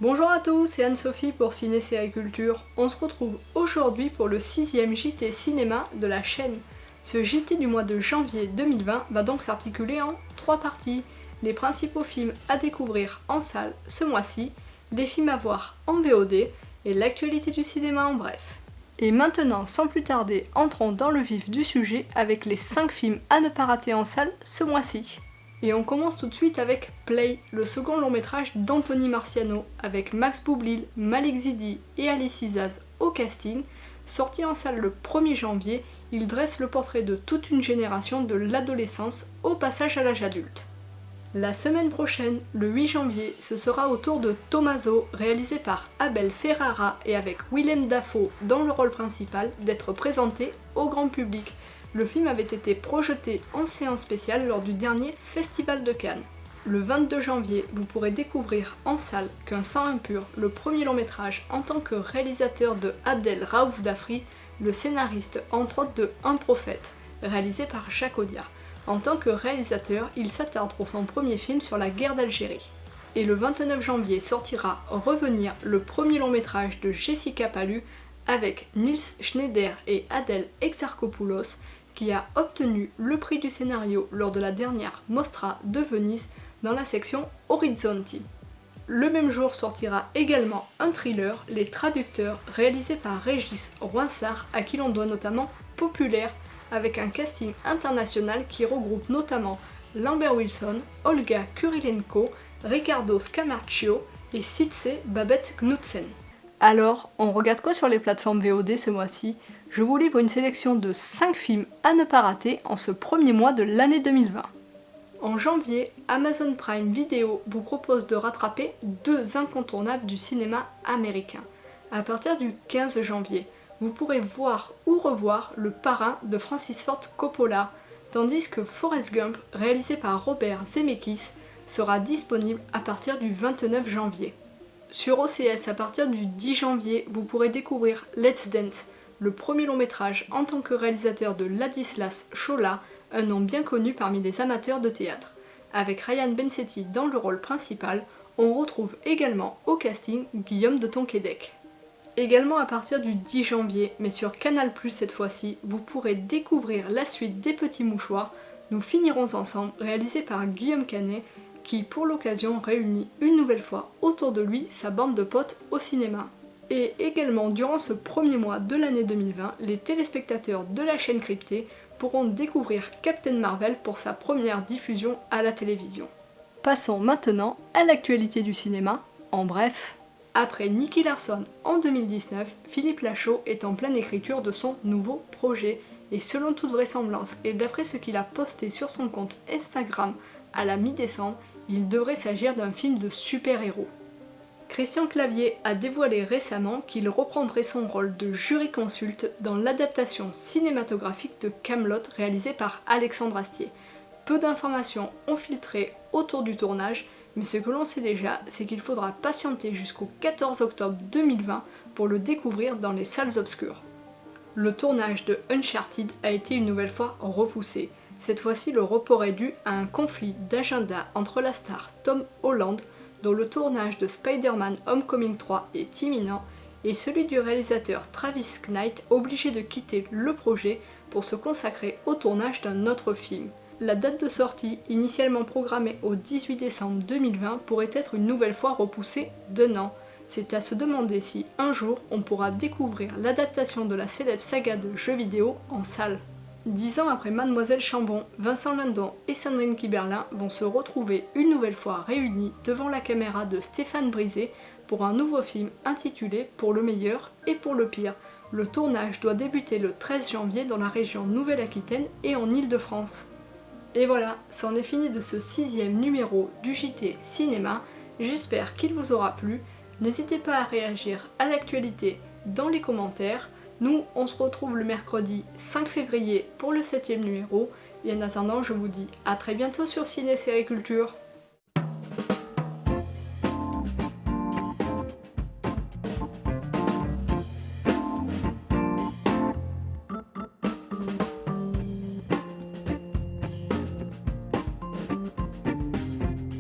Bonjour à tous, c'est Anne-Sophie pour Ciné Série Culture. On se retrouve aujourd'hui pour le 6e JT cinéma de la chaîne. Ce JT du mois de janvier 2020 va donc s'articuler en 3 parties. Les principaux films à découvrir en salle ce mois-ci, les films à voir en VOD et l'actualité du cinéma en bref. Et maintenant, sans plus tarder, entrons dans le vif du sujet avec les 5 films à ne pas rater en salle ce mois-ci. Et on commence tout de suite avec Play, le second long métrage d'Anthony Marciano, avec Max Boublil, Malik Zidi et Alice Isaz au casting. Sorti en salle le 1er janvier, il dresse le portrait de toute une génération de l'adolescence au passage à l'âge adulte. La semaine prochaine, le 8 janvier, ce sera au tour de Tommaso, réalisé par Abel Ferrara et avec Willem Dafoe dans le rôle principal, d'être présenté au grand public. Le film avait été projeté en séance spéciale lors du dernier Festival de Cannes. Le 22 janvier, vous pourrez découvrir en salle qu'un sang impur, le premier long métrage en tant que réalisateur de Adel Raouf Dafri, le scénariste entre autres de Un prophète, réalisé par Jacques Audiard. En tant que réalisateur, il s'attarde pour son premier film sur la guerre d'Algérie. Et le 29 janvier sortira Revenir, le premier long métrage de Jessica Pallu avec Nils Schneider et Adèle Exarchopoulos, qui a obtenu le prix du scénario lors de la dernière Mostra de Venise dans la section Orizzonti. Le même jour sortira également un thriller, Les Traducteurs, réalisé par Régis Roinsart, à qui l'on doit notamment Populaire, avec un casting international qui regroupe notamment Lambert Wilson, Olga Kurilenko, Riccardo Scamarcio et Sitze Babette Knudsen. Alors, on regarde quoi sur les plateformes VOD ce mois-ci ? Je vous livre une sélection de 5 films à ne pas rater en ce premier mois de l'année 2020. En janvier, Amazon Prime Video vous propose de rattraper 2 incontournables du cinéma américain. À partir du 15 janvier, vous pourrez voir ou revoir Le Parrain de Francis Ford Coppola, tandis que Forrest Gump, réalisé par Robert Zemeckis, sera disponible à partir du 29 janvier. Sur OCS, à partir du 10 janvier, vous pourrez découvrir Let's Dance, le premier long métrage en tant que réalisateur de Ladislas Chola, un nom bien connu parmi les amateurs de théâtre. Avec Ryan Bensetti dans le rôle principal, on retrouve également au casting Guillaume de Tonquédec. Également à partir du 10 janvier, mais sur Canal+, cette fois-ci, vous pourrez découvrir la suite des Petits Mouchoirs, Nous finirons ensemble, réalisé par Guillaume Canet, qui pour l'occasion réunit une nouvelle fois autour de lui sa bande de potes au cinéma. Et également durant ce premier mois de l'année 2020, les téléspectateurs de la chaîne cryptée pourront découvrir Captain Marvel pour sa première diffusion à la télévision. Passons maintenant à l'actualité du cinéma, en bref. Après Nicky Larson en 2019, Philippe Lachaud est en pleine écriture de son nouveau projet. Et selon toute vraisemblance, et d'après ce qu'il a posté sur son compte Instagram à la mi-décembre, il devrait s'agir d'un film de super-héros. Christian Clavier a dévoilé récemment qu'il reprendrait son rôle de jury-consulte dans l'adaptation cinématographique de Kaamelott réalisée par Alexandre Astier. Peu d'informations ont filtré autour du tournage, mais ce que l'on sait déjà, c'est qu'il faudra patienter jusqu'au 14 octobre 2020 pour le découvrir dans les salles obscures. Le tournage de Uncharted a été une nouvelle fois repoussé. Cette fois-ci, le report est dû à un conflit d'agenda entre la star Tom Holland, dont le tournage de Spider-Man Homecoming 3 est imminent, et celui du réalisateur Travis Knight, obligé de quitter le projet pour se consacrer au tournage d'un autre film. La date de sortie, initialement programmée au 18 décembre 2020, pourrait être une nouvelle fois repoussée d'1 an. C'est à se demander si un jour on pourra découvrir l'adaptation de la célèbre saga de jeux vidéo en salle. 10 ans après Mademoiselle Chambon, Vincent Lindon et Sandrine Kiberlin vont se retrouver une nouvelle fois réunis devant la caméra de Stéphane Brisé pour un nouveau film intitulé Pour le meilleur et pour le pire. Le tournage doit débuter le 13 janvier dans la région Nouvelle-Aquitaine et en Île-de-France. Et voilà, c'en est fini de ce 6e numéro du JT Cinéma. J'espère qu'il vous aura plu. N'hésitez pas à réagir à l'actualité dans les commentaires. Nous, on se retrouve le mercredi 5 février pour le 7e numéro. Et en attendant, je vous dis à très bientôt sur Ciné Série Culture.